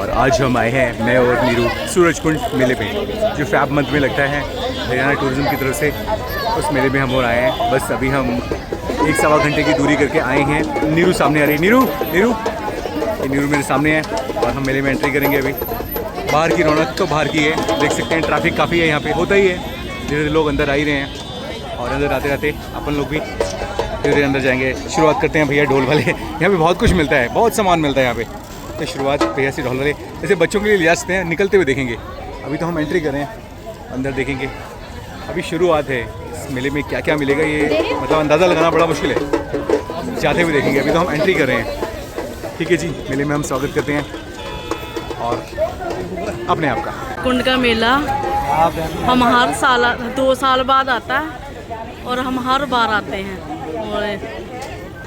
और आज हम आए हैं, मैं और नीरू, सूरजकुंड मेले पे जो फैब मंथ में लगता है हरियाणा टूरिज्म की तरफ से। उस मेले में हम और आए हैं। बस अभी हम 1-1.25 घंटे की दूरी करके आए हैं। नीरू सामने आ रही है। नीरू ये नीरू मेरे सामने है और हम मेले में एंट्री करेंगे। अभी बाहर की रौनक तो बाहर की है, देख सकते हैं ट्रैफिक काफ़ी है यहाँ पे, होता ही है। धीरे धीरे लोग अंदर आ ही रहे हैं और अंदर आते आते अपन लोग भी धीरे धीरे अंदर जाएंगे। शुरुआत करते हैं भैया ढोल वाले। यहाँ पे बहुत कुछ मिलता है, बहुत सामान मिलता है यहाँ पे। तो शुरुआत भैया से ढोल वाले, जैसे बच्चों के लिए ले जा सकते हैं, निकलते हुए देखेंगे। अभी तो हम एंट्री कर रहे हैं, अंदर देखेंगे। अभी शुरुआत है, इस मेले में क्या क्या मिलेगा ये मतलब अंदाज़ा लगाना बड़ा मुश्किल है। जाते हुए देखेंगे, अभी तो हम एंट्री कर रहे हैं। ठीक है जी, मेले में हम स्वागत करते हैं और अपने आप का। कुंड का मेला हम हर साल 2 साल बाद आता है और हम हर बार आते हैं। और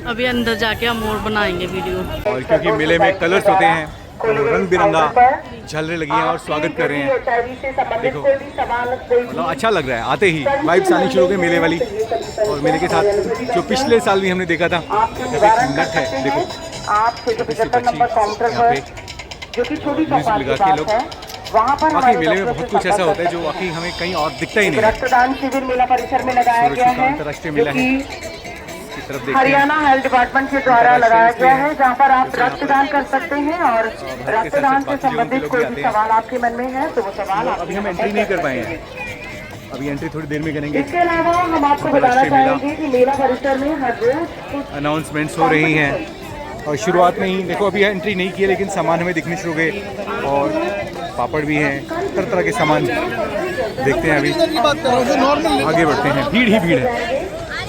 अभी अंदर जाके हम और बनाएंगे वीडियो। और क्योंकि मेले में कलर्स होते हैं, रंग बिरंगा झलरे लगी हैं और स्वागत कर रहे हैं। देखो मतलब अच्छा लग रहा है, आते ही वाइब्स आनी शुरू हो गई मेले वाली। और मेले के साथ जो पिछले साल भी हमने देखा था, जब एक नट है, देखो यहाँ पे म्यूजिक लगा के लोग, बाकी मेले में बहुत कुछ ऐसा होता है जो बाकी हमें कहीं और दिखता ही नहीं है। रक्तदान शिविर मेला परिसर में लगाया गया है, अंतर्राष्ट्रीय मेला है, हरियाणा हेल्थ डिपार्टमेंट के द्वारा लगाया गया है, जहां पर आप रक्तदान कर सकते हैं। और रक्तदान से संबंधित कोई भी सवाल आपके मन में है तो वो सवाल अभी हम एंट्री नहीं कर पाए हैं, अभी एंट्री थोड़ी देर में करेंगे। इसके अलावा हम आपको बताना चाहेंगे कि मेला परिसर में हर रोज अनाउंसमेंट्स हो रही हैं। और शुरुआत में ही देखो, अभी एंट्री नहीं की है लेकिन सामान हमें दिखने शुरू हो गए। और पापड़ भी हैं, तरह तरह के सामान देखते हैं। अभी आगे बढ़ते हैं, भीड़ ही भीड़ है,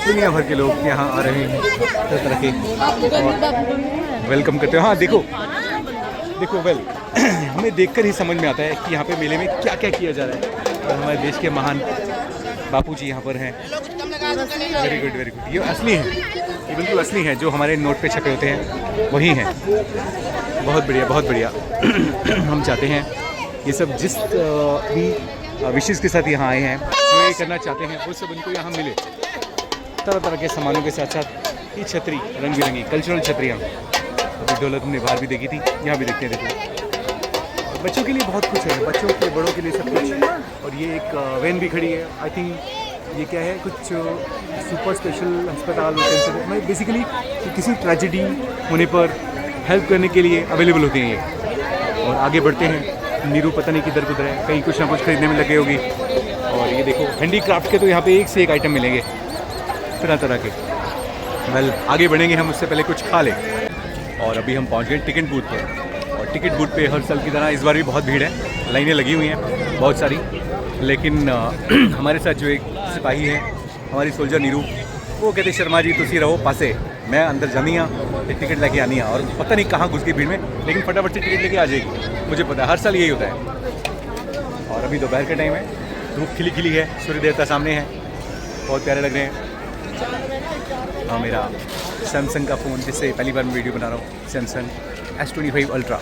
दुनिया भर के लोग यहाँ आ रहे हैं, तरह तरह के वेलकम करते हैं। हाँ देखो वेल हमें देखकर ही समझ में आता है कि यहाँ पे मेले में क्या क्या किया जा रहा है। और हमारे देश के महान बापू जी यहाँ पर हैं। Very good very good. ये असली है, ये बिल्कुल असली है, जो हमारे नोट पे छपे होते हैं वही हैं। बहुत बढ़िया बहुत बढ़िया। हम चाहते हैं ये सब जिस भी विशेष के साथ यहाँ आए हैं, जो ये करना चाहते हैं वो सब उनको यहाँ मिले। तरह तरह के सामानों के साथ साथ ये छतरी, रंग बिरंगी कल्चरल छतरियाँ। अभी ढोलक हमने बाहर भी देखी थी, यहाँ भी देखते हैं। देखो बच्चों के लिए बहुत कुछ है, बच्चों के बड़ों के लिए सब कुछ। और ये एक वैन भी खड़ी है, आई थिंक ये क्या है, कुछ सुपर स्पेशल अस्पताल मतलब बेसिकली किसी ट्रेजेडी होने पर हेल्प करने के लिए अवेलेबल होते हैं ये। और आगे बढ़ते हैं, नीरू पता नहीं किधर कुधर है, कहीं कुछ ना कुछ खरीदने में लगे होगी। और ये देखो हैंडीक्राफ्ट के तो यहाँ पे एक से एक आइटम मिलेंगे तरह तरह के। वेल आगे बढ़ेंगे हम, उससे पहले कुछ खा लें। और अभी हम पहुँच गए टिकट बूथ पर। और टिकट बूथ पे हर साल की तरह इस बार भी बहुत भीड़ है, लाइनें लगी हुई हैं बहुत सारी। लेकिन हमारे साथ जो एक सिपाही है, हमारी सोल्जर नीरू, वो कहते शर्मा जी तुसी रहो पासे, मैं अंदर जानी हाँ, टिकट लेके आनी है। और पता नहीं कहाँ घुस गई भीड़ में, लेकिन फटाफट से टिकट लेके आ जाएगी, मुझे पता है हर साल यही होता है। और अभी दोपहर का टाइम है, धूप खिली खिली है, सूर्य देवता सामने है, बहुत प्यारे लग रहे हैं। हाँ मेरा सैमसंग का फ़ोन, जिससे पहली बार मैं वीडियो बना रहा हूँ, सैमसंग S25 अल्ट्रा।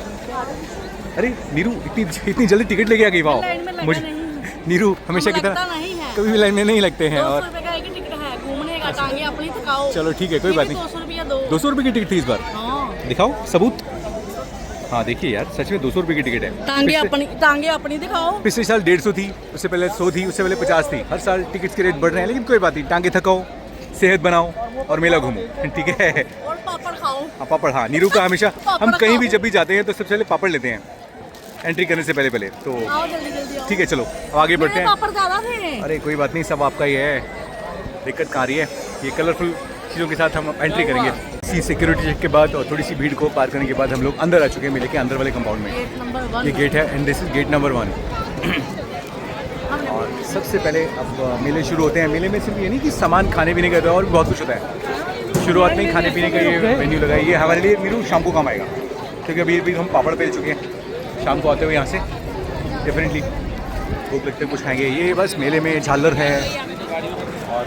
अरे नीरू इतनी जल्दी टिकट लेके आ गई, वाह। मुझे नीरू हमेशा की तरह कभी भी लाइन में नहीं लगते हैं। और चलो ठीक है, कोई बात नहीं। 200 रुपये की टिकट थी इस बार। दिखाओ सबूत। हाँ देखिए यार, सच में 200 रुपये की टिकट है। टांगे अपनी दिखाओ। पिछले साल 150 थी, उससे पहले 100 थी, उससे पहले 50 थी। हर साल टिकट्स के रेट बढ़ रहे हैं, लेकिन कोई बात नहीं, टांगे थकाओ, सेहत बनाओ और मेला घूमो, ठीक है। और पापड़ खाओ। हाँ पापड़, हाँ नीरू का हमेशा, हम कहीं भी जब भी जाते हैं तो सबसे पहले पापड़ लेते हैं एंट्री करने से पहले तो ठीक है। चलो अब आगे बढ़ते हैं। पापड़ ज़्यादा थे। अरे कोई बात नहीं, सब आपका ही है, दिक्कत कहाँ आ रही है। ये कलरफुल चीज़ों के साथ हम एंट्री करेंगे। इसी सिक्योरिटी चेक के बाद और थोड़ी सी भीड़ को पार करने के बाद हम लोग अंदर आ चुके हैं मेले के अंदर वाले कंपाउंड में। ये गेट है and this is get number 1। और सबसे पहले अब मेले शुरू होते हैं। मेले में सिर्फ ये नहीं कि सामान खाने पीने का, और भी बहुत कुछ होता है। शुरुआत में ही खाने पीने का ये मेन्यू लगा है, ये हमारे लिए नीरू शाम को काम आएगा, क्योंकि अभी हम पापड़ बेच चुके हैं। शाम को आते हुए यहाँ से डेफिनेटली भूख लगते कुछ खाएंगे। ये बस मेले में झालर है। और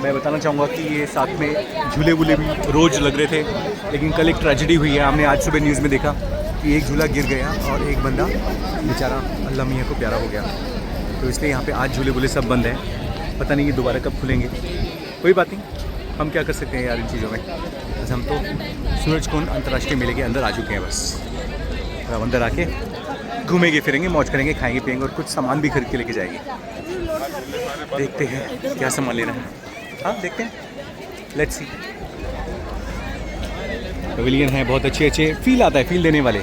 मैं बताना चाहूँगा कि ये साथ में झूले वूले भी रोज़ लग रहे थे, लेकिन कल एक ट्रेजेडी हुई है। हमने आज सुबह न्यूज़ में देखा कि एक झूला गिर गया और एक बंदा बेचारा अल्लाह मियाँ को प्यारा हो गया। तो इसलिए यहाँ पे आज झूले वूले सब बंद हैं, पता नहीं ये दोबारा कब खुलेंगे। कोई बात नहीं, हम क्या कर सकते हैं यार इन चीज़ों में। बस हम तो सूरजकुंड अंतर्राष्ट्रीय मेले के अंदर आ चुके हैं बस। अब अंदर आके घूमेंगे फिरेंगे, मौज करेंगे, खाएंगे पिएंगे और कुछ सामान भी खरीद के लेके जाएंगे। देखते हैं क्या सामान लेना है। हाँ देखते हैं, लेट्स सी। पवेलियन है बहुत अच्छे, फील आता है, फील देने वाले।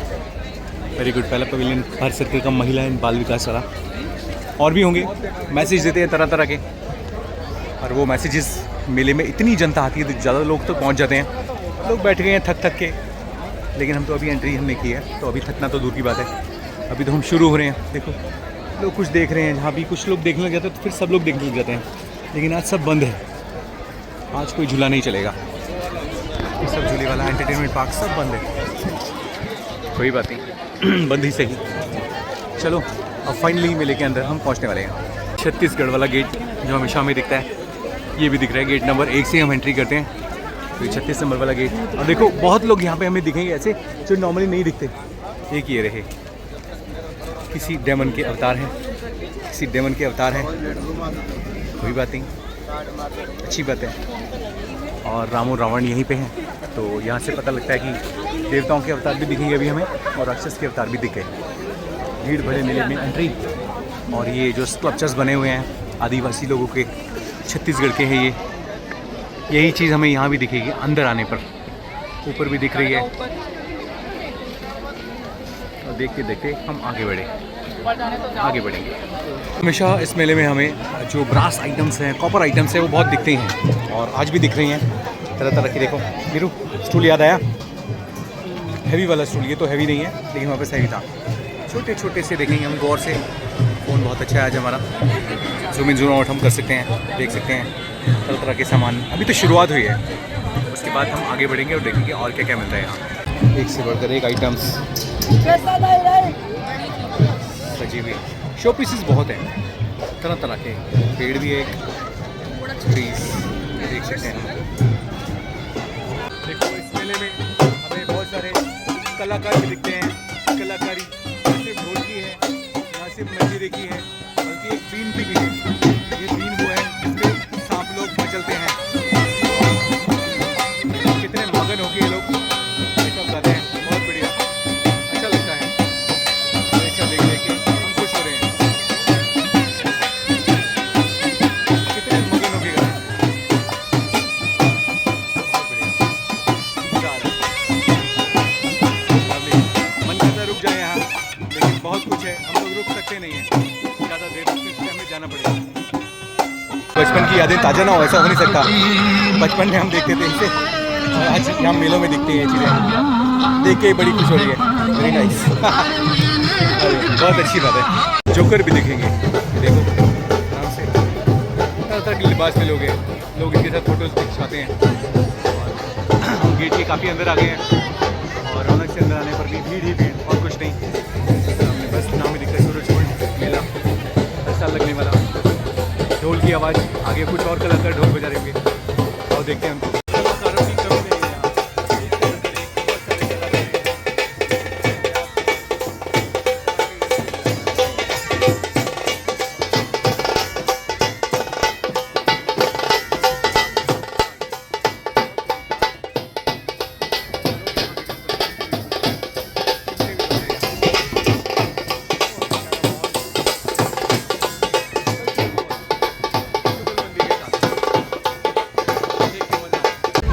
Very good. पहला पवेलियन भारत सर्कल का महिला एंड बाल विकास वाला। और भी होंगे, मैसेज देते हैं तरह तरह के, और वो मैसेजेस मेले में इतनी जनता आती है तो ज़्यादा लोग तो पहुंच जाते हैं। लोग बैठ गए हैं थक के, लेकिन हम तो अभी एंट्री हमने की है, तो अभी थकना तो दूर की बात है। अभी तो हम शुरू हो रहे हैं। देखो लोग कुछ देख रहे हैं, जहाँ भी कुछ लोग देखने लग जाते हैं तो फिर सब लोग देखने लग जाते हैं, लेकिन आज सब बंद है। आज कोई झूला नहीं चलेगा, ये सब झूले वाला एंटरटेनमेंट पार्क सब बंद है। कोई बात नहीं, बंद ही सही। चलो अब फाइनली मेले के अंदर हम पहुंचने वाले हैं। छत्तीसगढ़ वाला गेट जो हमेशा हमें दिखता है, ये भी दिख रहा है। गेट नंबर 1 से हम एंट्री करते हैं, तो 36 नंबर वाला गेट। और देखो बहुत लोग यहाँ पे हमें दिखेंगे ऐसे जो नॉर्मली नहीं दिखते। एक ये रहे, किसी डेमन के अवतार हैं, किसी डेमन के अवतार हैं। कोई बात नहीं, अच्छी बात है। और राम और रावण यहीं पे हैं, तो यहाँ से पता लगता है कि देवताओं के अवतार भी दिखेंगे अभी हमें, और राक्षस के अवतार भी दिखे। भीड़ भरे मेले में एंट्री। और ये जो स्कल्पचर्स बने हुए हैं आदिवासी लोगों के, छत्तीसगढ़ के हैं ये। यही चीज़ हमें यहाँ भी दिखेगी अंदर आने पर। ऊपर भी दिख रही है। और देखते देखते हम आगे बढ़ेंगे। हमेशा इस मेले में हमें जो ब्रास आइटम्स हैं, कॉपर आइटम्स हैं, वो बहुत दिखते हैं, और आज भी दिख रही हैं तरह तरह की। देखो वीरू, स्टूल याद आया? हैवी वाला स्टूल। ये तो हैवी नहीं है, लेकिन वहाँ पे हैवी था। छोटे छोटे से देखेंगे हम गौर से। फ़ोन बहुत अच्छा है आज हमारा, जूम इन जूम आउट हम कर सकते हैं, देख सकते हैं तरह तरह के सामान। अभी तो शुरुआत हुई है, उसके बाद हम आगे बढ़ेंगे और देखेंगे और क्या क्या मिल रहा है यहाँ। एक से बढ़कर एक आइटम्स सजी हुई। शो पीसेस बहुत हैं, तरह तरह के। पेड़ भी है, ट्रीज देख सकते हैं। देखो इस मेले में हमें बहुत सारे कलाकार भी दिखते हैं। कलाकारी ना सिर्फ ढोलकी है, ना सिर्फ मंजीरे की है, बल्कि एक बीन भी है। ये बीन वो है जिसपे सांप लोग मचलते हैं। कितने मगन हो गए लोग, ये सब गाते हैं। बहुत बढ़िया, अच्छा लगता है। अच्छा देख के हम खुश हो रहे हैं। कितने मगन हो गए गाते हैं। बहुत बढ़िया, मजा आ रहा है। मन करता रुक जाए यहाँ, लेकिन बहुत कुछ है, हम लोग रुक सकते नहीं हैं। ज़्यादा देर रुकने से हमें जाना पड़ेगा। बचपन की यादें ताज़ा ना हो, ऐसा हो नहीं सकता। बचपन में हम देखते थे इसे, और आज यहाँ मेलों में दिखती हैं ये चीज़ें। देख के बड़ी खुश हो रही है। Very nice. बहुत अच्छी बात है। जोकर भी दिखेंगे, देखो आराम से। तरह तरह के लिबास में लोग हैं, लोग इनके साथ फोटोज खिंचवाते हैं। हम गेट के काफ़ी अंदर आ गए हैं, और रौनक से अंदर आने पर भी भीड़ ही भीड़, और कुछ नहीं। सामने बस नाम ही दिखता है, सूरजकुंड मेला हर साल लगने वाला। ढोल की आवाज़, आगे कुछ और कलाकार ढोल बजा रहे होंगे, और देखते हैं उनको। कलाकारों की कमी नहीं है यहाँ।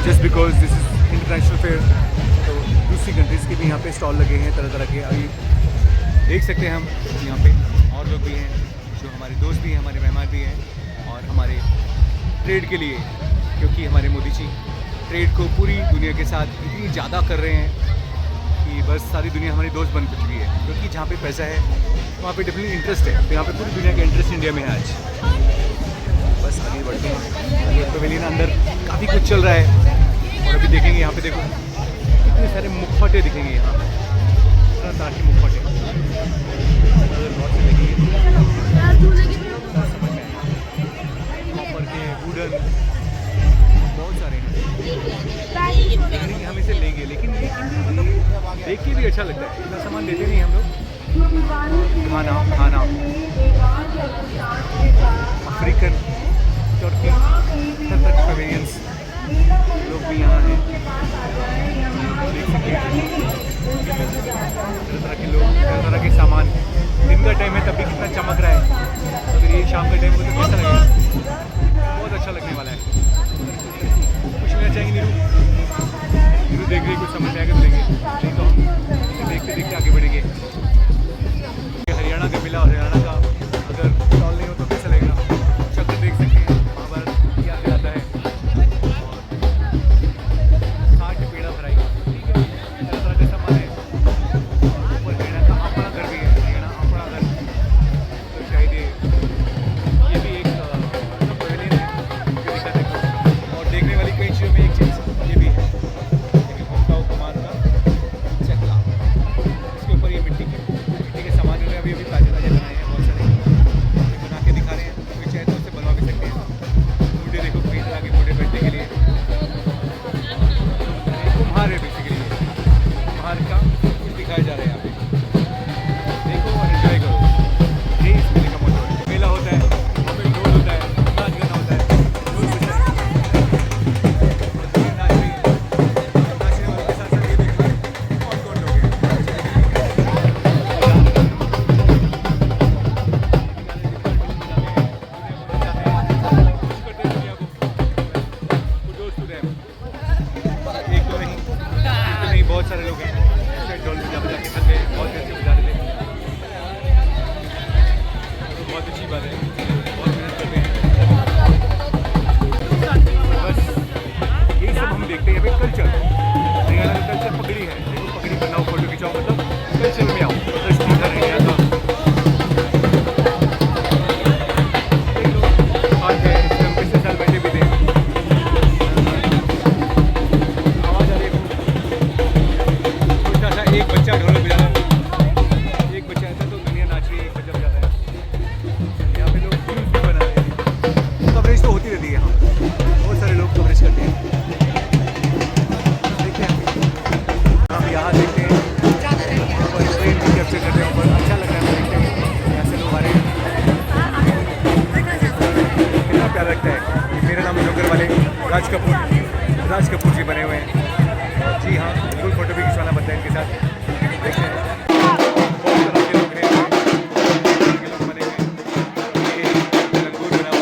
Just because this is international fair, तो दूसरी कंट्रीज़ के भी यहाँ पे स्टॉल लगे हैं तरह तरह के। अभी देख सकते हैं हम यहाँ पे और लोग भी हैं, जो हमारे दोस्त भी हैं, हमारे मेहमान भी हैं। और हमारे ट्रेड के लिए, क्योंकि हमारे मोदी जी ट्रेड को पूरी दुनिया के साथ इतनी ज़्यादा कर रहे हैं कि बस सारी दुनिया हमारी दोस्त बन चुकी है। क्योंकि जहाँ पे पैसा है वहाँ पे डेफिनेटली इंटरेस्ट है, तो यहाँ पे पूरी दुनिया का इंटरेस्ट इंडिया में है आज। बस आगे बढ़ते हैं। आगे पवेलियन अंदर काफ़ी कुछ चल रहा है, और अभी देखेंगे यहाँ पे। देखो कितने सारे मुखौटे दिखेंगे यहाँ, तरह तरह के मुखौटे। कॉपर के, वुडन, बहुत सारे हैं। हम इसे लेंगे, लेकिन मतलब देख के भी अच्छा लगता है। इतना सामान देते नहीं हम लोग। खाना अफ्रीकन, तुर्की, तरह पवेलियंस लोग भी यहाँ हैं। देख सकते हैं तरह तरह के दिखाए जा रहे हैं यहाँ पे। देखो और एंजॉय करो, ये इस मेले का मोटो है। मेला होता है, वहाँ पे ढोल होता है, नाच गाना होता है, ढोल बजता है, नाच रही है। नाचने वालों के साथ साथ ये देखो कौन लोग हैं। एक तो नहीं, बहुत सारे लोग हैं ऐसे ढोल बजा बजा के थक गए, बहुत देर से बजा रहे थे। तो बहुत अच्छी बात है, बहुत मेहनत करते हैं। बस यही सब हम देखते हैं यहाँ पे कल्चर। हरियाणा का कल्चर पगड़ी है। देखो पगड़ी बनाओ, फोटो खिंचाओ, मतलब कल्चर में आओ। बस इधर इंडिया का आज है, इसमें हम पिछले साल बैठे भी थे। आवाज़ आ रही है, छोटा सा एक बच्चा ढोलक बजा रहा है, एक बच्चा ऐसा तो दुनिया नाच रही है, एक बच्चा बजा रहा है। यहाँ पे लोग वीडियोस भी बना रहे हैं। कवरेज तो होती रहती है, हाँ बहुत सारे लोग कवरेज करते हैं। देखते हैं हम यहाँ देखते हैं, ऊपर ट्रेन भी कैप्चर करते हैं ऊपर। अच्छा लग रहा है देखते हैं, यहाँ से लोग आ रहे हैं, कितना प्यारा लगता है। मेरा नाम जोकर वाले राज कपूर जी बने हुए हैं। जी हाँ, बिल्कुल फोटो भी खिंचवाना बनता है इनके साथ। देखते हैं बहुत तरह के लोग हैं, के लोग बने हुए हैं। ये लंगूर बना हुआ है।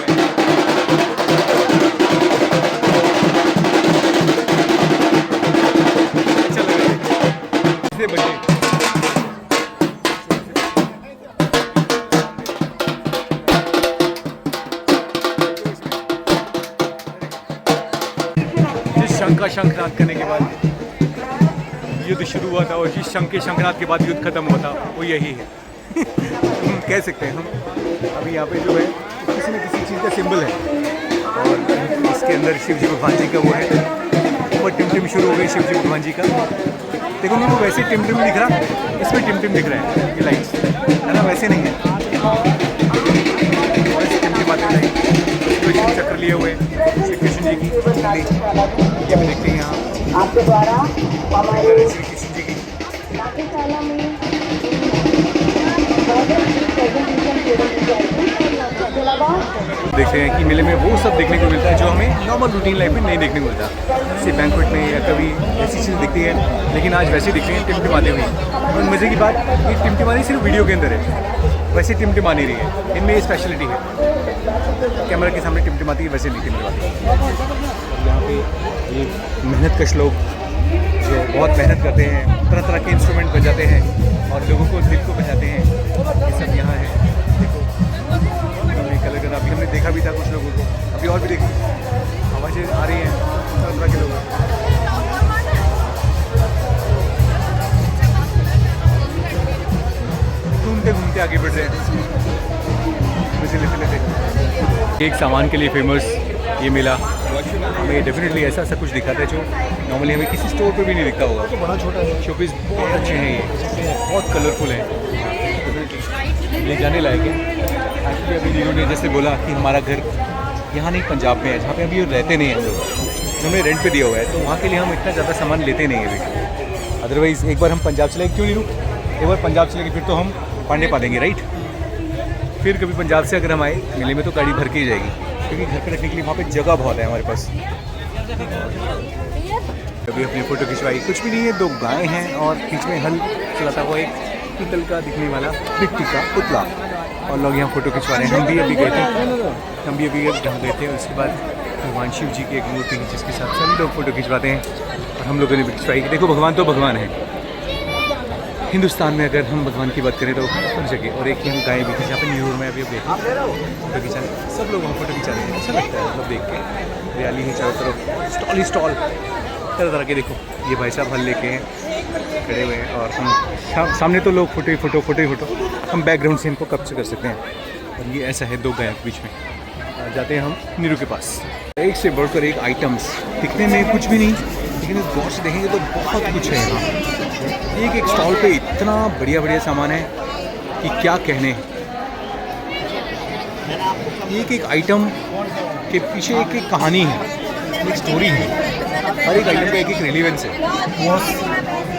अच्छा लग रहा है इससे बचे। जिस शंख का शंखनाद करने के बाद युद्ध शुरू हुआ था और जिस शंख के शंखनाद के बाद युद्ध खत्म हुआ था वो यही है। कह सकते हैं हम। अभी यहाँ पे जो है किसी न किसी चीज़ का सिंबल है और इसके अंदर शिव जी भगवान जी का वो है। ऊपर टिमटिम शुरू हो गई शिव जी भगवान जी का। देखो ना, वो वैसे टिमटिम दिख रहा, इसमें टिमटिम दिख रहा है, ये लाइट्स है ना, वैसे नहीं है। वैसे टिमटिमाते लाइट चक्र लिए हुए श्री कृष्ण जी की, ये भी देखते हैं यहाँ आपके द्वारा हमारे श्री कृष्ण जी की। नाट्यशाला में इसके अलावा देखते हैं कि मेले में वो सब देखने को मिलता है जो हमें नॉर्मल रूटीन लाइफ में नहीं देखने को मिलता। जैसे बैंक्वेट में या कभी ऐसी चीज़ दिखती है, लेकिन आज वैसे दिखते हैं टिमटिमाते हुए। और मज़े की बात, ये टिमटिमानी सिर्फ वीडियो के अंदर है, वैसे टिमटिमा नहीं रही है। इनमें ये स्पेशलिटी है, कैमरा के सामने टिमटिमाती है, वैसे नहीं टिमटिमाती है। और यहाँ पे ये मेहनतकश लोग जो बहुत मेहनत करते हैं, तरह तरह के इंस्ट्रूमेंट बजाते हैं और लोगों को दिल को बजाते हैं, ये सब यहाँ है। देखो कलर कर, अभी हमने देखा भी था कुछ लोगों को, अभी और भी देखो आवाज़ें आ रही हैं तरह तरह के लोग। घूमते घूमते आगे बढ़ रहे हैं, मजे लेते लेते। एक सामान के लिए फेमस ये मेला हमें डेफिनेटली ऐसा कुछ दिखाता है जो नॉर्मली हमें किसी स्टोर पर भी नहीं दिखता होगा। तो बड़ा छोटा है, शोपीस बहुत अच्छे हैं, ये बहुत कलरफुल हैं, ये जाने लायक है। एक्चुअली अभी नीरू ने जैसे बोला कि हमारा घर यहाँ नहीं पंजाब में है, जहाँ पे अभी रहते नहीं हैं हम लोग, हमने रेंट पे दिया हुआ है, तो वहाँ के लिए हम इतना ज़्यादा सामान लेते नहीं हैं अभी। अदरवाइज़ एक बार हम पंजाब चले, क्यों नीरू, एक बार पंजाब चलेंगे फिर तो हम पांडे पा देंगे, राइट। फिर कभी पंजाब से अगर हम आए मेले में तो गाड़ी भर के ही जाएगी, क्योंकि घर पे रखने के लिए वहाँ पे जगह बहुत है हमारे पास। कभी अपनी फ़ोटो खिंचवाई, कुछ भी नहीं है, 2 गायें हैं और बीच में हल चलाता हुआ एक पीतल का दिखने वाला मिट्टी का पुतला, और लोग यहाँ फ़ोटो खिंचवा रहे हैं। हम भी अभी गए थे गए थे। उसके बाद भगवान शिव जी की एक मूर्ति है जिसके साथ सभी लोग फ़ोटो खिंचवाते हैं, और हम लोगों ने भी खिंचवाई। देखो भगवान तो भगवान है, हिंदुस्तान में अगर हम भगवान की बात करें तो हर जगह। और एक ही हम गाय भी थी जहाँ पर न्यूयॉर्क में अभी देखें फ़ोटो खिंचा, सब लोग वहाँ फ़ोटो खिंचा रहे हैं। अच्छा लगता है मतलब देख के, हरियाली है चारों तरफ, स्टॉल ही स्टॉल तरह तरह के। देखो ये भाई साहब हल लेके खड़े हुए हैं, और हम सामने तो लोग फोटो ही फोटो, हम बैकग्राउंड से इनको कैप्चर कर सकते हैं। और ये ऐसा है 2 गाय के बीच में। जाते हैं हम नीरू के पास। एक से बढ़कर एक आइटम्स, दिखने में कुछ भी नहीं, लेकिन गौर से देखेंगे तो बहुत कुछ है यहाँ। एक स्टॉल पे इतना बढ़िया सामान है कि क्या कहने। एक आइटम के पीछे एक कहानी है, एक स्टोरी है, हर एक आइटम का एक रिलेवेंस है।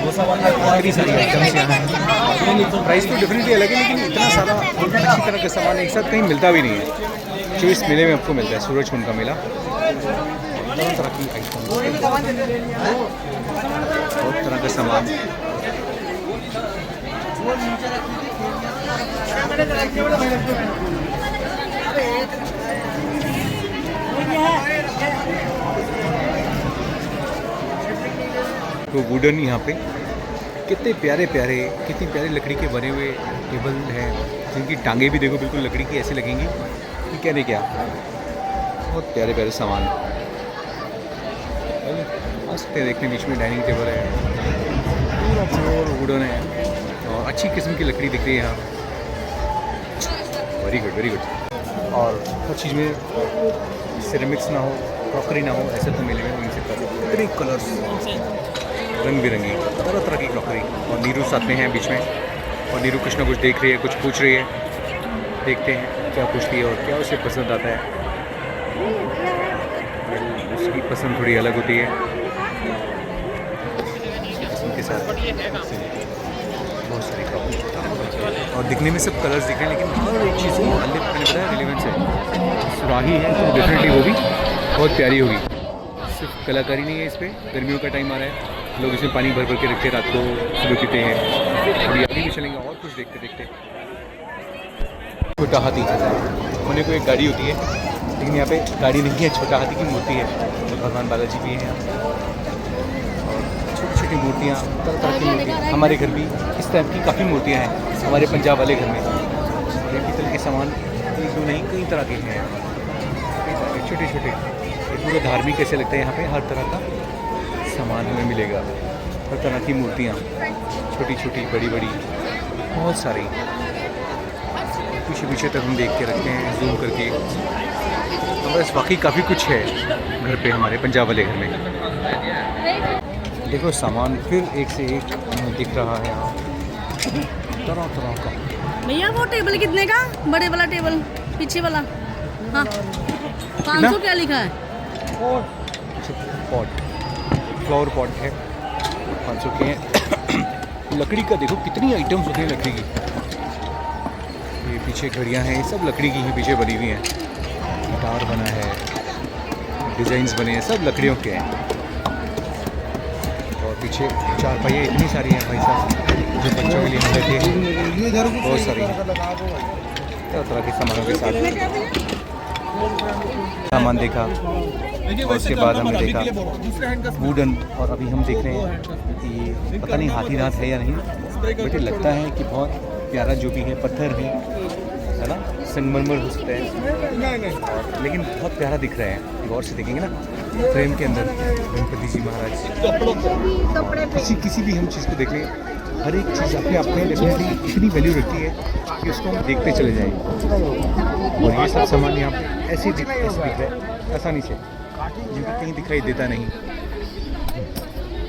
इतनी सारी आइटम्स यहाँ हैं। प्राइस तो डेफिनेटली अलग है, लेकिन इतना सारा अच्छी तरह का सामान एक साथ कहीं मिलता भी नहीं है, जो इस मेले में आपको मिलता है, सूरजकुंड का मेला। तरह तरह की आइटम्स, बहुत तरह का सामान। तो वुडन यहाँ पे कितने प्यारे प्यारे, कितनी प्यारी लकड़ी के बने हुए टेबल हैं, जिनकी टांगे भी देखो बिल्कुल लकड़ी की ऐसी लगेंगी कि क्या नहीं क्या। बहुत प्यारे प्यारे सामान आ सकते हैं देखने। बीच में डाइनिंग टेबल है, पूरा फ्लोर वुडन है और अच्छी किस्म की लकड़ी दिख रही है यहाँ। Very good, very good. और हर चीज़ में सिरेमिक्स ना हो, क्रॉकरी ना हो, ऐसे तो मेले में नहीं सकता। इतने कलर्स, रंग बिरंगी तरह तरह की क्रॉकरी। और नीरू साथ में है बीच में, और नीरू कुछ ना कुछ देख रही है, कुछ पूछ रही है। देखते हैं क्या पूछती है और क्या उसे पसंद आता है। उसकी पसंद थोड़ी अलग होती है उनके साथ। बहुत सारी क्रॉकरी और दिखने में सब कलर्स दिख रहे हैं, लेकिन हर एक चीज़ की अलग मैंने बताया रिलेवेंस है। सुराही है तो डेफिनेटली वो भी बहुत प्यारी होगी। सिर्फ कलाकारी नहीं है इस पर। गर्मियों का टाइम आ रहा है, लोग इसमें पानी भर भर के रखते हैं, रात को सुबह पीते हैं। अभी अभी भी चलेंगे और कुछ देखते देखते। छोटा हाथी होने को एक गाड़ी होती है, लेकिन यहाँ पे गाड़ी नहीं है, छोटा हाथी की मूर्ति है। तो भगवान बालाजी भी हैं यहाँ, और छोटी छोटी मूर्तियाँ, तरह तरह की मूर्तियाँ। हमारे घर भी इस टाइप की काफ़ी मूर्तियाँ हैं, हमारे पंजाब वाले घर में। पीतल के सामान एक दो नहीं, कई तरह के हैं, कई तरह के छोटे छोटे। ये पूरा धार्मिक ऐसे लगता है। यहाँ पे हर तरह का सामान हमें मिलेगा, हर तरह की मूर्तियाँ, छोटी छोटी बड़ी बड़ी, बहुत सारी। पीछे पीछे तक हम देख के रखते हैं जूम करके। तो बस वाकई काफ़ी कुछ है घर पे, हमारे पंजाब वाले घर में। देखो सामान फिर एक से एक दिख रहा है यहाँ, तरह तरह का। भैया वो टेबल कितने का? बड़े वाला टेबल पीछे वाला, हाँ 500 क्या लिखा है? पॉट, फ्लावर पॉट है, 500 के हैं। लकड़ी का देखो कितनी आइटम्स होती हैं लकड़ी की। ये पीछे घड़ियाँ हैं, ये सब लकड़ी की ही पीछे बनी हुई हैं। गिटार बना है, डिज़ाइंस बने हैं, सब लकड़ियों के हैं। और पीछे चार पहिए इतनी सारी हैं भाई साहब, जो बच्चों के लिए हम लेते हैं, बहुत सारी हैं। तरह तरह के सामानों के साथ सामान देखा, और उसके बाद हमने देखा वुडन। और अभी हम देख रहे हैं ये पता नहीं हाथी दांत है या नहीं, बट लगता है कि बहुत प्यारा जो भी है, पत्थर है ना, संगमरमर हो सकता है, लेकिन बहुत प्यारा दिख रहा है। गौर से देखेंगे ना फ्रेम के अंदर गणपति जी महाराज। किसी भी हम चीज़ को देख लें, हर एक चीज़ अपने आप में डेफिनेटली इतनी वैल्यू रखती है कि उसको हम देखते चले जाएंगे। और ये सब सामान यहाँ पे ऐसे दिख रहा है आसानी से, जिनका कहीं दिखाई देता नहीं।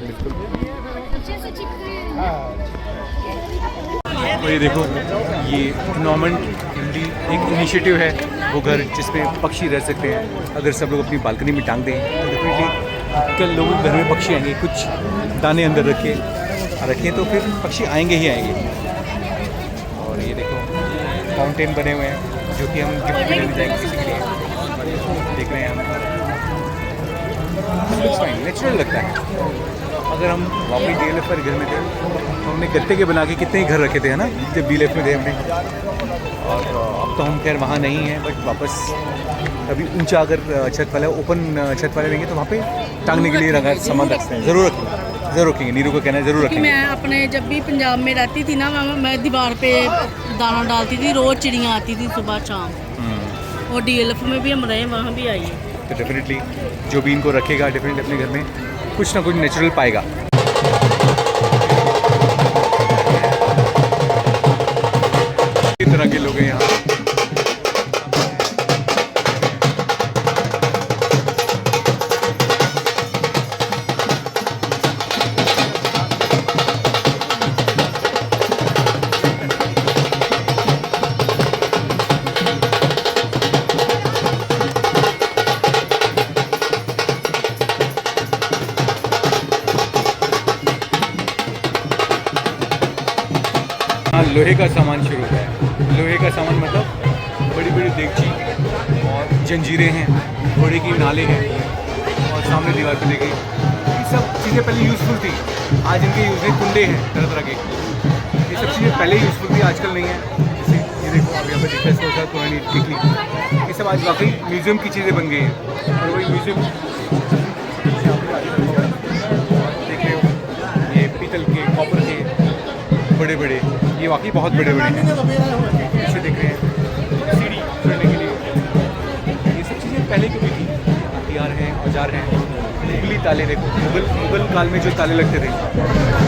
बिल्कुल। और ये देखो, ये नॉर्मन एक इनिशिएटिव है, वो घर जिसमें पक्षी रह सकते हैं। अगर सब लोग अपनी बालकनी में टांग दें तो डेफिनेटली कल लोगों के घर में पक्षी आएंगे। कुछ दाने अंदर रखें तो फिर पक्षी आएंगे ही आएंगे। और ये देखो फाउंटेन बने हुए हैं, जो कि हम गिफ्ट में ले जाएंगे किसी के लिए। देख रहे हैं हम, नेचुरल लगता है। अगर हम वापस DLF पर घर में थे तो हमने गत्ते के बना के कितने ही घर रखे थे, है ना, जब DLF में थे हमने। और अब तो हम खैर वहाँ नहीं हैं, बट वापस कभी ऊंचा अगर छत वाला ओपन छत वाले रहेंगे तो वहाँ पे टांगने के लिए रखा सामान रखते हैं। ज़रूर रखेंगे। नीरू को कहना है ज़रूर रखेंगे। मैं अपने जब भी पंजाब में रहती थी ना, मैं दीवार पे दाना डालती थी, रोज़ चिड़ियाँ आती थी सुबह शाम। और DLF में भी हम रहे, वहाँ भी आई है। तो डेफिनेटली जो भी इनको रखेगा डेफिनेटली अपने घर में कुछ ना कुछ नेचुरल पाएगा। इस तरह के लोग हैं यहाँ। यहाँ लोहे का सामान शुरू होता है। लोहे का सामान मतलब बड़ी बड़ी देगची और जंजीरें हैं, घोड़े की नाले हैं और सामने दीवार पर देखिए ये सब चीज़ें पहले यूज़फुल थी, आज इनके यूज़ में कुंडे हैं तरह तरह के। ये सब चीज़ें पहले यूज़फुल थी, आजकल नहीं है। जैसे ये देखो अब यहाँ पर डिफेंस होता है पुरानी टिकली, ये सब आज वाकई म्यूज़ियम की चीज़ें बन गई हैं। और वही म्यूज़ियम देख रहे हो, ये पीतल के, कॉपर के बड़े बड़े, ये वाकई बहुत बड़े बड़े हैं। इसे देख रहे हैं सीढ़ी चढ़ने के लिए, ये सब चीज़ें पहले की भी थी। हथियार हैं, औजार हैं, मुगली ताले देखो, मुगल काल में जो ताले लगते थे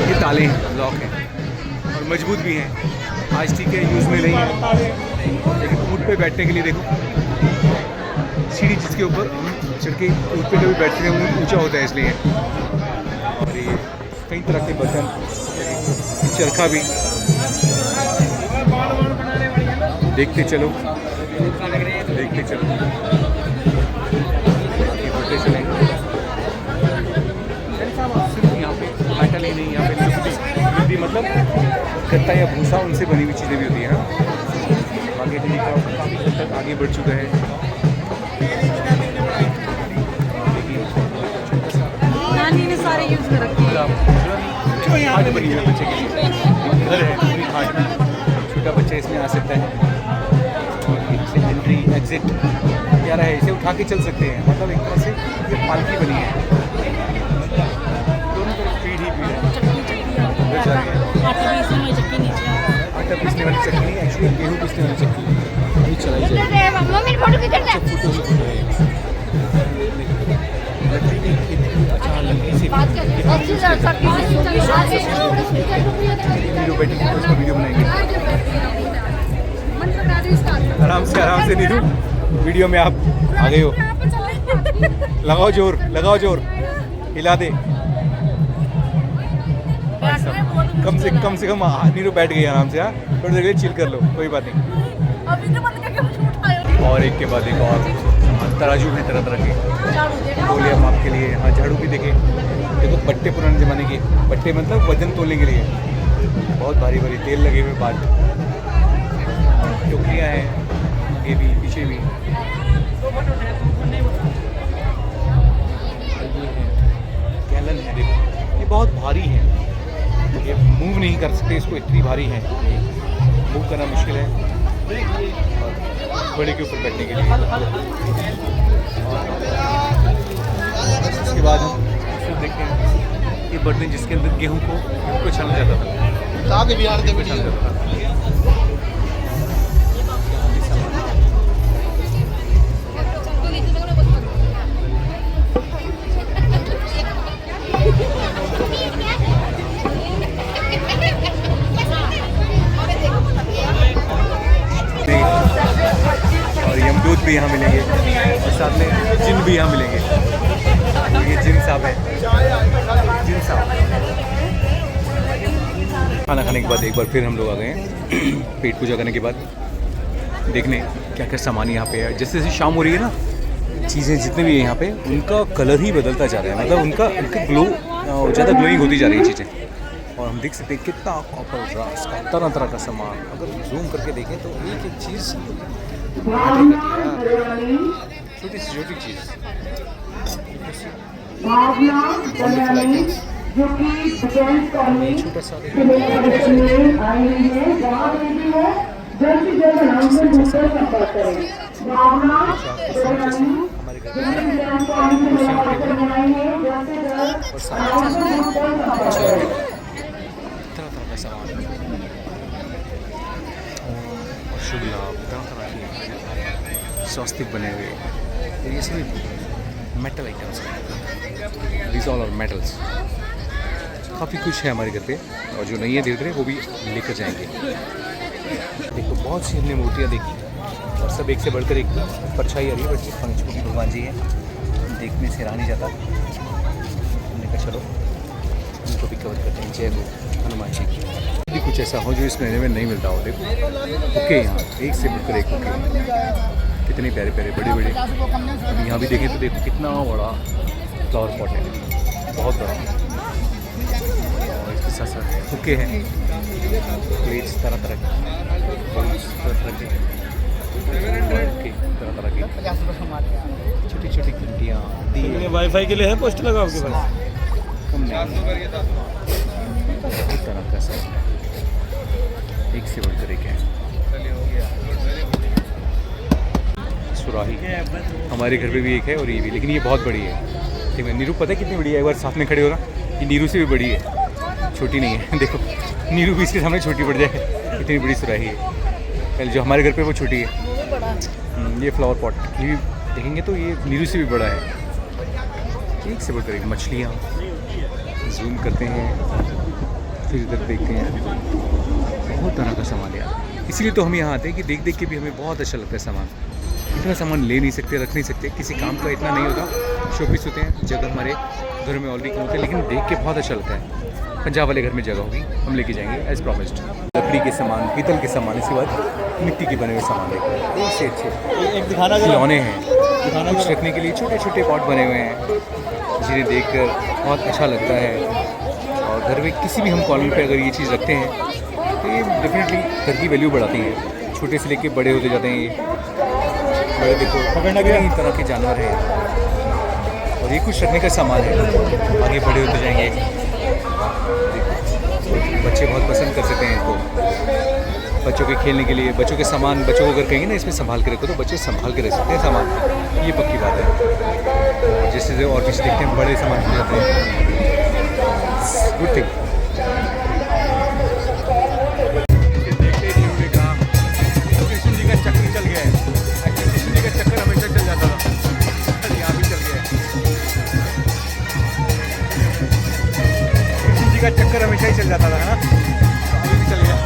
ये ताले हैं, लॉक हैं और मजबूत भी हैं। आज ठीक है यूज़ में नहीं है, लेकिन ऊँट पे बैठने के लिए देखो सीढ़ी जिसके ऊपर हम चढ़ के ऊँट पे कभी बैठते हैं, ऊँट ऊँचा होता है इसलिए। और ये कई तरह के बर्तन, चरखा भी, देखते चलो देखते चलो, ये बढ़ते चले। सिर्फ यहाँ पे मेटल ही नहीं, यहाँ पे लकड़ी मतलब गत्ता या भूसा, उनसे बनी हुई चीज़ें भी होती हैं। आगे काफ़ी हद तक आगे बढ़ चुका है। नानी ने सारे यूज़ कर रखे हैं। खाट बनी है बच्चे के लिए, घर है पूरी खाट, छोटा बच्चा इसमें आ सकता है। और एंट्री एग्जिट प्यारा है, इसे उठा के चल सकते हैं, मतलब एक तरह से ये पालकी बनी है। दोनों तरफ पीढ़ी भी है, उधर जा रहे हैं। आटा पीसने वाली चक्की नहीं, एक्चुअली गेहूँ पीसने वाली चक्की अभी चलाई जाएगी। अच्छा लकड़ी से वीडियो बनाएंगे आराम से नीरू, वीडियो में आप आ गए हो। लगाओ जोर, हिला दे। कम से कम नीरू बैठ गई आराम से। हाँ थोड़ी देर चिल कर लो, कोई बात नहीं। और एक के बाद एक और तराजू है तरह तरह के, तोलिया माप के लिए। हाँ झाड़ू भी देखो बट्टे, पुराने ज़माने के बट्टे, मतलब वजन तोलने के लिए, बहुत भारी भारी तेल लगे हुए बाद। टोकरियाँ हैं आगे भी पीछे भी, गैलन है देखो, ये बहुत भारी है, ये मूव नहीं कर सकते इसको, इतनी भारी है, मूव करना मुश्किल है। और घोड़े के ऊपर बैठने के लिए। इसके बाद हम फिर देखते हैं ये बर्तन जिसके अंदर गेहूँ को छाना जाता था। आगे भी आते हैं। और यमदूत भी यहाँ मिलेंगे और साथ में जिन भी यहाँ मिलेंगे। और ये जिन साहब है, जिन साहब। खाना खाने के बाद एक बार फिर हम लोग आ गए हैं पेट पूजा करने के बाद, देखने क्या क्या सामान यहाँ पे है। जैसे जैसे शाम हो रही है ना, चीज़ें जितने भी हैं यहाँ पे उनका कलर ही बदलता जा रहा है, मतलब उनका ग्लो ज़्यादा ग्लोइंग होती जा रही है चीज़ें। और हम देख सकते हैं कितना कॉपर ब्रास का तरह तरह का सामान, अगर जूम करके देखें तो एक एक चीज़ छोटी से छोटी चीज़। छोटा सा हमारे घर तरह तरह का सामान, शुभ लाभ, तरह तरह के स्वास्तिक बने हुए, ये सभी मेटल आइटम्स हैं। These all are metals. काफ़ी कुछ है हमारे घर पे, और जो नहीं है धीरे धीरे वो भी लेकर जाएंगे। देखो बहुत सी हमने मूर्तियाँ देखी और सब एक से बढ़कर एक परछाई आ रही है, बट पंचमुखी भगवान जी हैं, देखने से रहा नहीं जाता। हमने कहा चलो उनको भी कवर करते हैं। जय हो हनुमान जी की। यदि कुछ ऐसा हो जो इस महीने में नहीं मिलता हो, देखो ओके, यहाँ एक से बढ़कर एक ओके, कितने प्यारे प्यारे बड़े बड़े। अब यहाँ भी देखें तो देखो कितना बड़ा फ्लावर पॉट है, बहुत बड़ा। और इसके साथ हुक्के हैं, प्लेट्स तरह तरह के, तरह के छोटी छोटी घंटियाँ, दिए। वाईफाई के लिए है पोस्ट लगा आपके पास? कम नहीं, बहुत तरह का सब, एक से बढ़कर एक है। सुराही हमारे घर पे भी एक है और ये भी, लेकिन ये बहुत बड़ी है। ठीक है, नीरू पता है कितनी बड़ी है? एक बार साथ में खड़े हो ना, ये नीरू से भी बड़ी है, छोटी नहीं है। देखो नीरू भी इसके सामने छोटी पड़ जाए, इतनी बड़ी सुराही है। पहले जो हमारे घर पे वो छोटी है। ये फ्लावर पॉट, ये भी देखेंगे तो ये नीरू से भी बड़ा है। एक से बढ़कर एक मछलियाँ, जूम करते हैं फिर इधर देखते हैं, बहुत तरह का सामान यार। इसीलिए तो हम यहाँ आते हैं कि देख देख के भी हमें बहुत अच्छा लगता है सामान। इतना सामान ले नहीं सकते, रख नहीं सकते, किसी काम का इतना नहीं होता, शोपीस होते हैं, जगह हमारे घर में ऑलरेडी होते हैं, लेकिन देख के बहुत अच्छा लगता है। पंजाब वाले घर में जगह होगी, हम लेके जाएंगे एज प्रॉमिस्ड। लकड़ी के सामान, पीतल के सामान, इसके बाद मिट्टी के बने हुए सामान एक से अच्छे खिलौने हैं, कुछ रखने के लिए छोटे छोटे पॉट बने हुए हैं, जिन्हें देखकर बहुत अच्छा लगता है। और घर में किसी भी हम कॉर्नर पे अगर ये चीज़ रखते हैं तो ये डेफिनेटली घर की वैल्यू बढ़ाती है। छोटे से लेके बड़े होते जाते हैं। ये बड़े देखो कई तरह के जानवर हैं और ये कुछ रखने का सामान है, आगे बड़े होते जाएंगे। बच्चे बहुत पसंद कर सकते हैं इसको, बच्चों के खेलने के लिए, बच्चों के सामान, बच्चों को अगर कहेंगे ना इसमें संभाल के रखो तो बच्चे संभाल के रख सकते हैं सामान, ये पक्की बात है। जैसे और पीछे देखते हैं बड़े सामान हो जाते हैं, गुड थिंग। देखते ही नहीं कहा कृष्ण जी का चक्कर चल गया है, कृष्ण जी का चक्कर हमेशा चल जाता था, यहाँ भी चल गया है। कृष्ण जी का चक्कर हमेशा ही चल जाता था ना, अभी भी चल गया।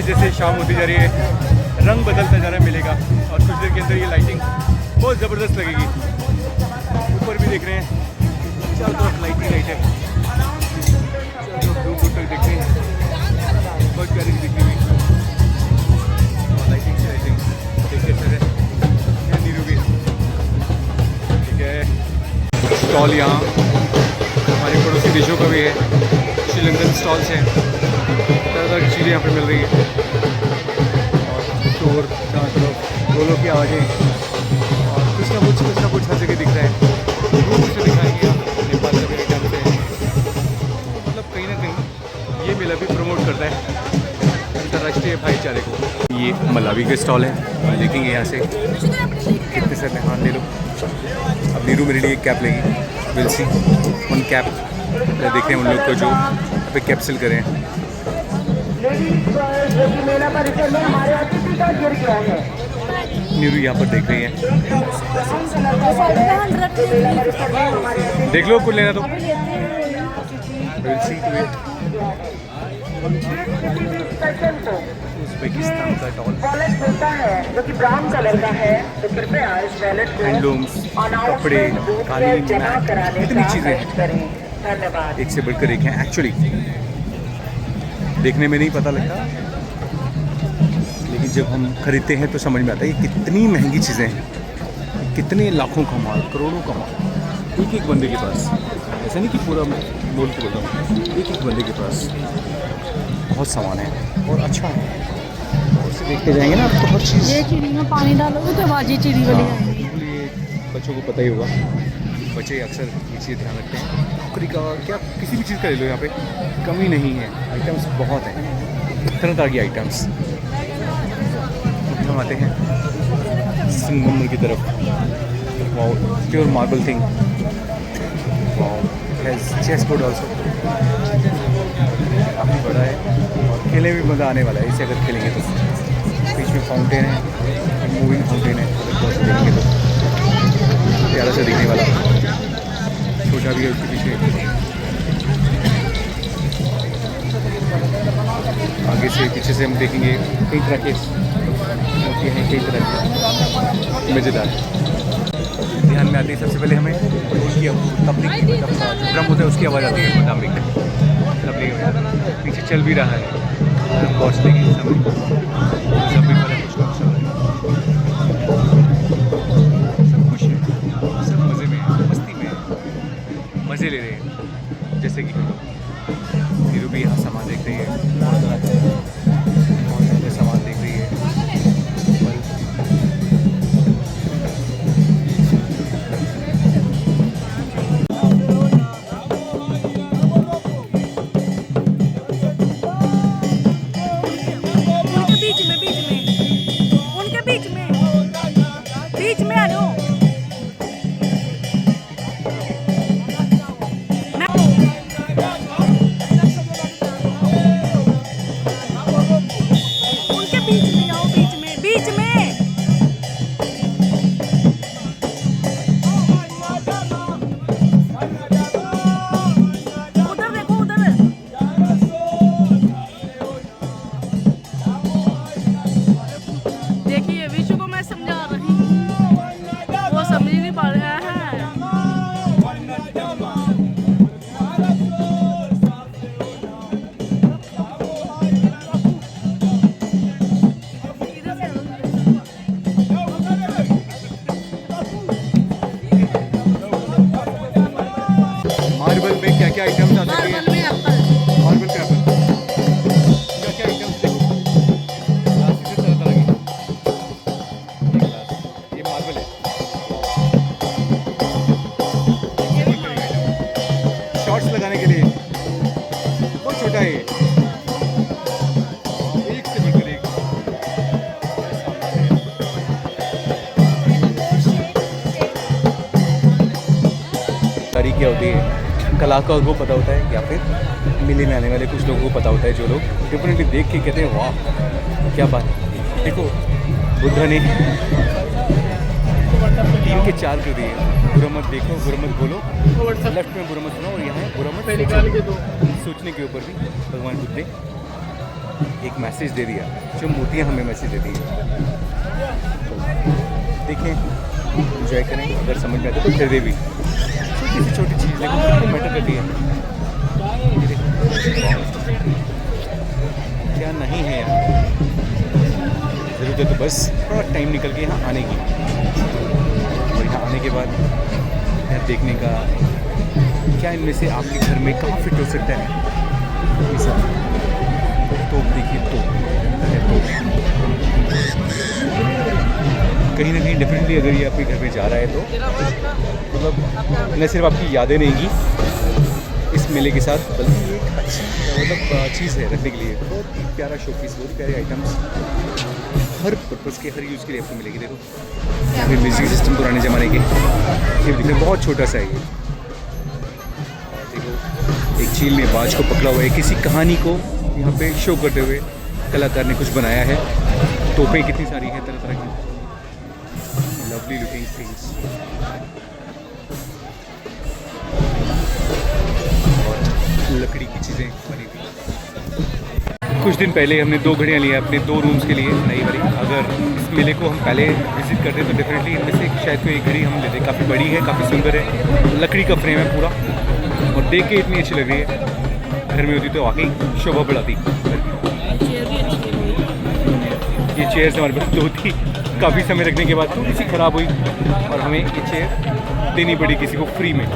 जैसे शाम होती जा रही है, रंग बदलता जा रहा है मिलेगा, और कुछ देर के अंदर ये लाइटिंग बहुत ज़बरदस्त लगेगी। ऊपर भी देख रहे हैं, चारों तरफ लाइट ही लाइट है, दूर दूर तक देखते हैं, बहुत प्यारी दिखती हुई लाइटिंग से लाइटिंग देखते सर है। नीरू भी ठीक है। स्टॉल यहाँ हमारे पड़ोसी देशों का भी है, श्रीलंकन स्टॉल्स हैं, तरह तरह की चीज़ें यहाँ पे मिल रही है। और शोर जहाँ तरफ ढोलों की आवाज़ें और कुछ ना कुछ हर जगह दिख रहा है। दूर से दिखाएंगे आप नेपाल का भी जानते हैं, मतलब कहीं ना कहीं ये मेला भी प्रमोट करता है अंतर्राष्ट्रीय भाईचारे को। ये मलावी का स्टॉल है, देखेंगे यहाँ से कितने सर हाँ ले लो। अब नीरू मेरे लिए एक कैप लेगी, विल सी उन कैप देख रहे हैं उन लोग को जो यहाँ पे कैप्सूल करें। नीरू यहाँ पर देख रही है, देख लो कुछ लेना तो will see to it. Uzbekistan का डॉल जो कि ब्राउन कलर का है, तो कृपया इस वॉलेट को हैंडलूम्स, कपड़े, कालीन, इतनी चीज़ें करें। धन्यवाद। एक से बढ़कर एक है। एक्चुअली देखने में नहीं पता लगता, लेकिन जब हम खरीदते हैं तो समझ में आता है ये कितनी महंगी चीज़ें हैं, कितने लाखों का माल, करोड़ों का माल एक एक बंदे के पास। ऐसा नहीं कि पूरा मैं बोल के बोल रहा हूँ, एक एक बंदे के पास बहुत सामान है और अच्छा है। और से देखते जाएंगे ना आपको हर चीज़। ये चिड़ी में पानी डालोगे तो बाजी चिड़ी वाली आएगी। बिल्कुल, ये बच्चों को पता ही होगा, बच्चे अक्सर ये चीज़ ध्यान रखते हैं। टोकरी का क्या किसी भी चीज़ का ले लो, यहाँ पे कमी नहीं है, आइटम्स बहुत हैं, तरह तरह की आइटम्स। हम आते हैं संगमरमर की तरफ। Pure marble thing, chess board also काफ़ी बड़ा है और खेलने भी मज़ा आने वाला है इसे अगर खेलेंगे तो। बीच में फाउंटेन है, मूविंग फाउंटेन है, अगर बहुत से देखेंगे तो प्यारा सा दिखने वाला, छोटा भी है उसके पीछे। आगे से पीछे से हम देखेंगे कई तरह के मूर्ति हैं, कई तरह के मज़ेदार। ध्यान में आती है सबसे पहले हमें उसकी तबलीग, मतलब ड्रम होता है उसकी आवाज़ आती है, तबलीग पीछे चल भी रहा है। पहुँचने के समय तबलीग वाला कुछ लोग चल रहे हैं, सब खुश है, सब मज़े में है, मस्ती में है, मज़े ले रहे हैं। जैसे कि नीरू भी यहाँ सामान देख रही है, बहुत ज़्यादा सामान देख रही है। मार्बल में क्या क्या आइटम्स आ सकते हैं? मार्बल पे एप्पल, क्या क्या आइटम्स देखो, ग्लास इसे तरह तरह की, ये ग्लास, ये मार्बल है, शॉर्ट्स लगाने के लिए बहुत छोटा है, एक से बढ़कर एक। तारीख क्या होती है, कलाकार को पता होता है या फिर मेले में आने वाले कुछ लोगों को पता होता है, जो लोग डिफरेंटली देख के कहते हैं वाह क्या बात है। देखो बुद्धा ने 3 के 4 क्यों दिए, बुरा मत देखो, बुरा मत बोलो, लेफ्ट में बुरा मत सुनो, और यहाँ बुरा मत सोचने के ऊपर भी भगवान बुद्ध ने एक मैसेज दे दिया, जो मूर्तियाँ हमें मैसेज देती है। देखें, एंजॉय करें, अगर समझ में आते तो खरीदे भी। छोटी सी छोटी चीज़ लेकिन कितनी मैटर करती है, ये देखो क्या नहीं है यार। ज़रूरत है तो बस थोड़ा टाइम निकल के यहाँ आने की, और यहाँ आने के बाद यहाँ देखने का क्या इनमें से आपके घर में कहाँ फिट हो सकता है। ये सब तोप देखिए, तोप कहीं ना कहीं डेफिनेटली अगर ये आपके घर में जा रहा है तो मतलब न सिर्फ आपकी यादें रहेंगी इस मेले के साथ, बल्कि एक अच्छी मतलब चीज़ है रखने के लिए। बहुत ही प्यारा शोपीस, बहुत ही प्यारे आइटम्स, हर पर्पज़ के, हर यूज़ के लिए आपको मिलेगी। देखो यहाँ पे म्यूजिक सिस्टम पुराने ज़माने के, ये दिखने बहुत छोटा सा है ये। देखो एक चील ने बाज को पकड़ा हुआ है, किसी कहानी को यहाँ पे शो करते हुए कलाकार ने कुछ बनाया है। तोपें कितनी सारी हैं तरह तरह की, लवली लुकिंग थिंग्स। और लकड़ी की चीज़ें बनी हुई। कुछ दिन पहले हमने 2 घड़ियाँ ली अपने 2 रूम्स के लिए, नई वाली। अगर इस मेले को हम पहले विज़िट करते तो डेफिनेटली इनमें से शायद कोई एक घड़ी हम लेते। काफ़ी बड़ी है, काफ़ी सुंदर है, लकड़ी का फ्रेम है पूरा, और देख के इतनी अच्छी लग रही है। घर में होती तो वाकई शोभा बढ़ाती। ये चेयर्स हमारे पास 2 थी, काफ़ी समय रखने के बाद थोड़ी सी ख़राब हुई और हमें ये चेयर देनी पड़ी किसी को फ्री में।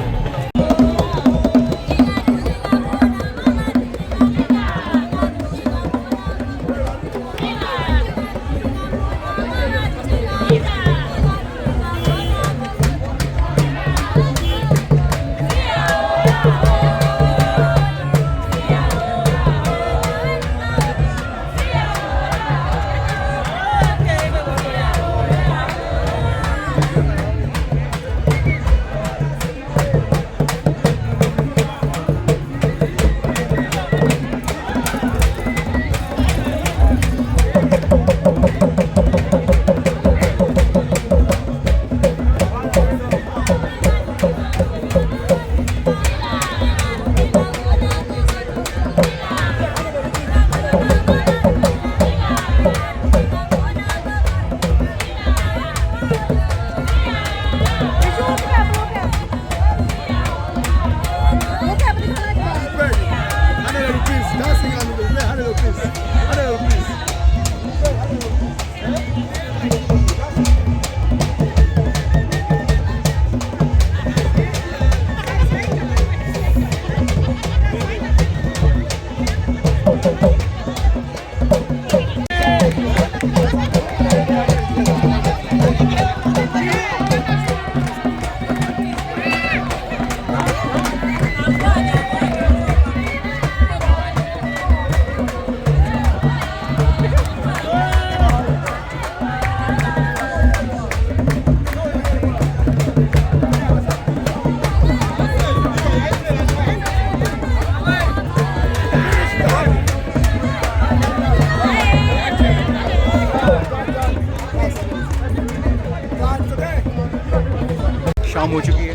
शाम हो चुकी है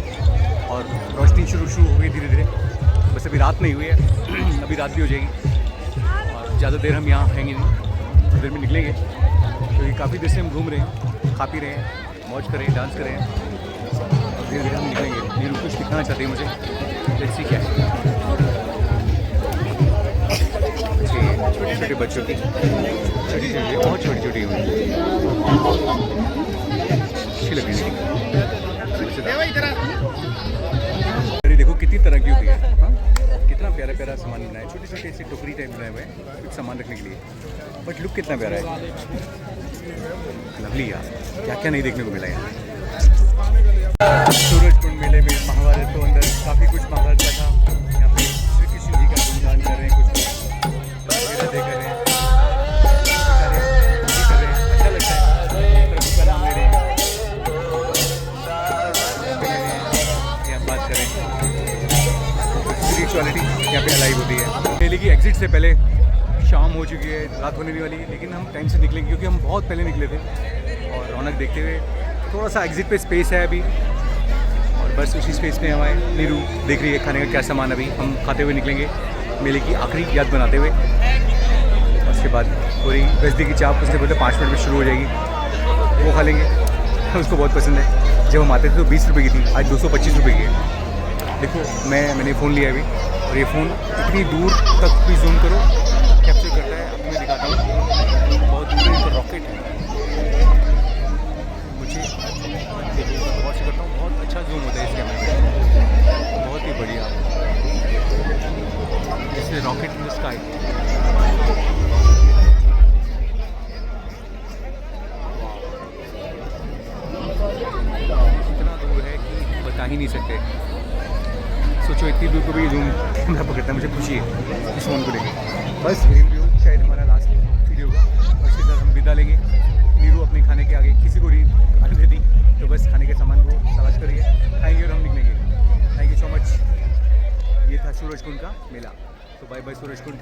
और रोशनी शुरू हो गई धीरे धीरे। बस अभी रात नहीं हुई है, अभी रात भी हो जाएगी और ज़्यादा देर हम यहाँ रहेंगे नहीं, थोड़ी देर में निकलेंगे क्योंकि काफ़ी देर से हम घूम रहे हैं, खा पी रहे हैं, मौज कर रहे हैं, डांस कर रहे हैं और धीरे धीरे हम निकलेंगे। नीरू कुछ दिखाना चाहती है मुझे, लेट्स सी क्या है। छोटे छोटे बच्चों की छोटी छोटी बहुत छोटी छोटी हुई अच्छी लग रही है। देखो कितनी तरह की होती है, हाँ कितना प्यारा प्यारा सामान बनाया है, छोटे छोटे ऐसे टोकरी टाइप बनाए हुए हैं कुछ सामान रखने के लिए, बट लुक कितना प्यारा है, लवली यार, क्या क्या नहीं देखने को मिला है। सूरजकुंड मेले में महाभारत तो अंदर काफ़ी कुछ महाभारत का था, यहाँ पे श्री कृष्ण जी का गुणगान कर रहे हैं, कुछ कर रहे हैं, अच्छा लगता है, प्रभु का नाम ले रहे हैं, यहाँ बात करें स्पिरिचुअलिटी यहाँ पे अलाइव होती है। मेले की एग्जिट से पहले शाम हो चुकी है, रात होने वाली है, लेकिन हम टाइम से निकलेंगे क्योंकि हम बहुत पहले निकले थे और रौनक देखते हुए थोड़ा सा एग्जिट पे स्पेस है अभी और बस उसी स्पेस में हमारे नीरू देख रही है खाने का क्या सामान, अभी हम खाते हुए निकलेंगे मेले की आखिरी याद बनाते हुए। उसके बाद पूरी गजदी की चाप उसने बोलते 5 मिनट में शुरू हो जाएगी, वो खा लेंगे, उसको बहुत पसंद है। जब हम आते थे तो 20 रुपये की थी, आज 225 रुपये की है। देखो मैंने फ़ोन लिया अभी और ये फ़ोन इतनी दूर तक भी जूम करो कैप्चर करता है, आपको मैं दिखाता हूँ, बहुत दूर है, रॉकेट है, मुझे बहुत से करता हूँ, बहुत अच्छा जूम होता है इस कैमरे में, बहुत ही बढ़िया, जैसे रॉकेट इन द स्काई। इतना दूर है कि बता ही नहीं सकते, सोचो इतनी दूर को भी जूम कैमरा पकड़ता है, मुझे खुशी है इस फ़ोन को लेकर। बस रिव्यू शायद हमारा लास्ट वीडियो का और इसके साथ हम विदा लेंगे। नीरू अपने खाने के आगे किसी को नहीं आने देती, तो बस खाने के सामान को तलाश करिए, खाएंगे और हम निकलेंगे। Thank you so much. ये था सूरजकुंड का मेला, तो बाय बाय सूरजकुंड।